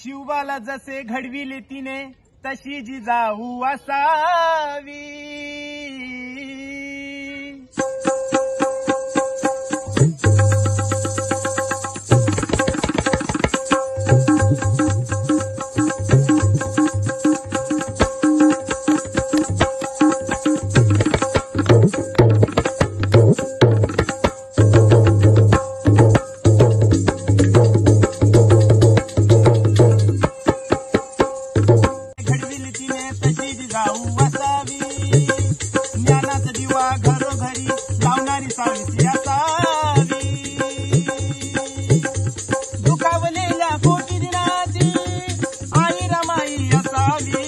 शिवबाला जसे घडविले तिने तशी जिजाऊ असावी। ज्ञानाचा दिवा घरोघरी लावणारी सावित्री असावी। दुखावलेल्या कोटी दिनाची आई रमाई असावी।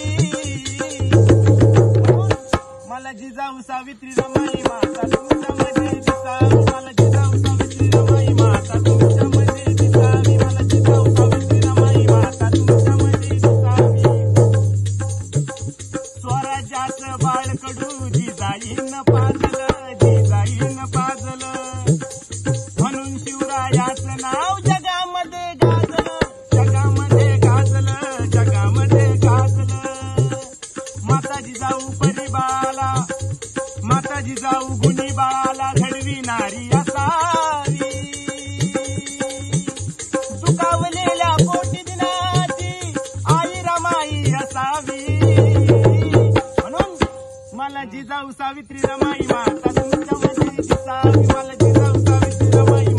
मला जिजाऊ सावित्री रमाई माता तुमच्यामध्ये दिसावी। मला जिजाऊ सावित्री रमाई माता तुमच्यामध्ये दिसावी। मला जिजाऊ सावित्री रमाई माता तुमच्यामध्ये दिसावी। स्वराज्याचं बाळकडू जिजाईन पाजलं, जिजाईन पाजलं, म्हणून शिवरायाचं नाव जगामध्ये गाजलं, जगामध्ये गाजलं, जगामध्ये गाजलं। माता जिजाऊ परिबाला, माता जिजाऊ गुणी बाळाला घडविणारी असावी। दुखावलेल्या कोटी दिनाची आई रमाई असावी। मला जिजाऊ सावित्री रमाई माता तुमच्यामध्ये दिसावी। मला जिजाऊ सावित्री रमाई